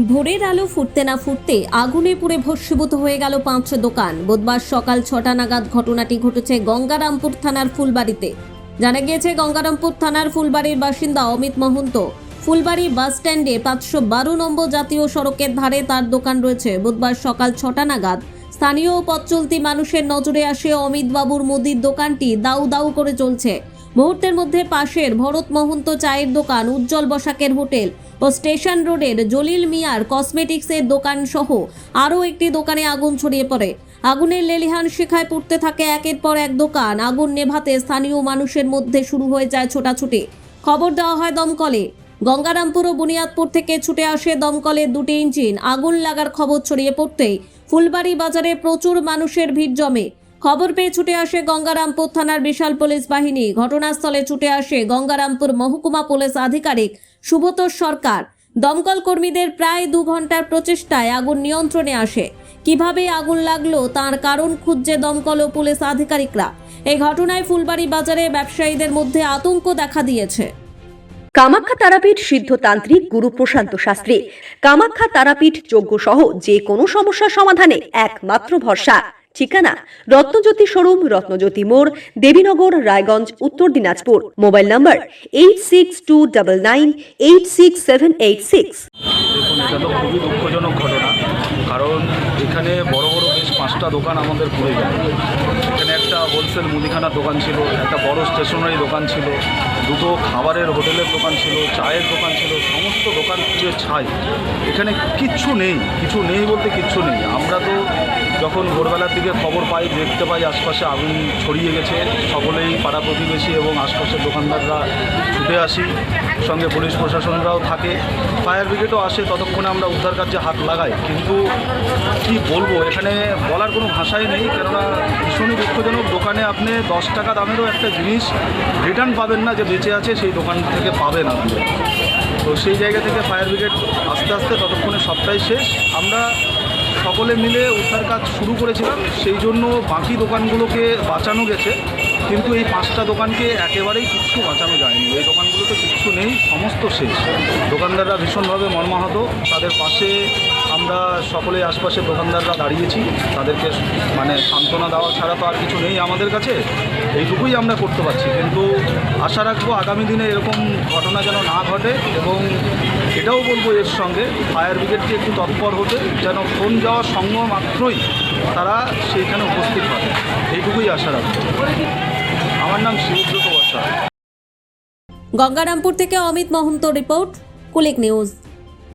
ভোরের আলো ফুটতে না ফুটতে আগুনে পুড়ে ভস্মীভূত হয়ে গেল 5 দোকান। বুধবার সকাল 6টা নাগাদ ঘটনাটি ঘটেছে গঙ্গারামপুর থানার ফুলবাড়িতে। জানা গিয়েছে, গঙ্গারামপুর থানার ফুলবাড়ির বাসিন্দা অমিত মহন্ত ফুলবাড়ি বাস স্ট্যান্ডে 512 নম্বর জাতীয় সড়কের ধারে তার দোকান রয়েছে। বুধবার সকাল 6টা নাগাদ স্থানীয় পথ চলতি মানুষের নজরে আসে অমিত বাবুর মুদির দোকানটি দাউ দাউ করে চলছে। মুহূর্তের মধ্যে পাশের ভরত মহন্ত চায়ের দোকান, উজ্জ্বল বসাকের হোটেল ও স্টেশন রোডের জলিল মিয়ার কসমেটিক্সের দোকান সহ আরও একটি দোকানে আগুন ছড়িয়ে পড়ে। আগুনের লেলিহান শিখায় পুড়তে থাকে একের পর এক দোকান। আগুন নেভাতে স্থানীয় মানুষের মধ্যে শুরু হয়ে যায় ছোটাছুটি। খবর দেওয়া হয় দমকলে। গঙ্গারামপুর ও বুনিয়াদপুর থেকে ছুটে আসে দমকলের 2টি ইঞ্জিন। আগুন লাগার খবর ছড়িয়ে পড়তেই ফুলবাড়ি বাজারে প্রচুর মানুষের ভিড় জমে। খবর পেয়ে ছুটে আসে গঙ্গারামপুর থানার বিশাল পুলিশ বাহিনী। ঘটনাস্থলে ছুটে আসে গঙ্গারামপুর মহকুমা পুলিশ আধিকারিক সুব্রত সরকার। দমকল কর্মীদের প্রায় 2 ঘন্টার প্রচেষ্টায় আগুন নিয়ন্ত্রণে আসে। কিভাবে আগুন লাগলো তার কারণ খুঁজছে দমকল ও পুলিশ আধিকারিকরা। এই ঘটনায় ফুলবাড়ি বাজারে ব্যবসায়ীদের মধ্যে আতঙ্ক দেখা দিয়েছে। কামাখ্যা তারাপীঠ সিদ্ধতান্ত্রিক গুরু প্রশান্ত শাস্ত্রী। কামাখ্যা তারাপীঠ যজ্ঞ সহ যে কোনো সমস্যার সমাধানে একমাত্র ভরসা। ঠিকানা রত্নজ্যোতি শোরুম, রত্নজ্যোতি মোড়, দেবীনগর, রায়গঞ্জ, উত্তর দিনাজপুর। মোবাইল নম্বর 8629986786। দেখুন, এটা তো খুবই দুঃখজনক ঘটনা, কারণ এখানে বড় বড় বেশ 5টা দোকান আমাদের পুড়ে যায়। এখানে একটা হোলসেল মুদিখানার দোকান ছিল, একটা বড় স্টেশনারি দোকান ছিল, 2টো খাবারের হোটেলের দোকান ছিল, চায়ের দোকান ছিল, সমস্ত দোকান পুড়ে ছাই। এখানে কিচ্ছু নেই বলতে কিচ্ছু নেই। আমরা তো যখন ভোরবেলার দিকে খবর পাই, দেখতে পাই আশপাশে আগুন ছড়িয়ে গেছে, সকলেই পাড়া প্রতিবেশী এবং আশপাশের দোকানদাররা ছুটে আসি, সঙ্গে পুলিশ প্রশাসনরাও থাকে, ফায়ার ব্রিগেডও আসে। ততক্ষণে আমরা উদ্ধার কার্যে হাত লাগাই, কিন্তু কি বলবো, এখানে বলার কোনো ভাষাই নেই। কেননা ভীষণই দুঃখজনক। দোকানে আপনি 10 টাকা দামেরও একটা জিনিস রিটার্ন পাবেন না, যে বেঁচে আছে সেই দোকান থেকে পাবেন আপনি। তো সেই জায়গা থেকে ফায়ার ব্রিগেড আস্তে আস্তে ততক্ষণে সবটাই শেষ। আমরা সকলে মিলে উদ্ধার কাজ শুরু করেছিলাম, সেই জন্য বাকি দোকানগুলোকে বাঁচানো গেছে, কিন্তু এই 5টা দোকানকে একেবারেই কিচ্ছু বাঁচানো যায়নি। এই দোকানগুলোতে কিচ্ছু নেই, সমস্ত শেষ। দোকানদাররা ভীষণভাবে মর্মাহত। তাদের পাশে আমরা সকলে আশপাশের দোকানদাররা দাঁড়িয়েছি, তাদেরকে সান্ত্বনা দেওয়া ছাড়া তো আর কিছু নেই আমাদের কাছে। এইটুকুই আমরা করতে পারছি, কিন্তু আশা রাখবো আগামী দিনে এরকম ঘটনা যেন না ঘটে। এবং এটাও বলবো এর সঙ্গে ফায়ার ব্রিগেডকে একটু তৎপর হতে, যেন ফোন যাওয়ার সঙ্গে মাত্রই তারা সেইখানে উপস্থিত হয়। এইটুকুই আশা রাখবো। আমার নাম সুব্রত বসা। গঙ্গারামপুর থেকে অমিত মহন্ত রিপোর্ট, কুলিক নিউজ।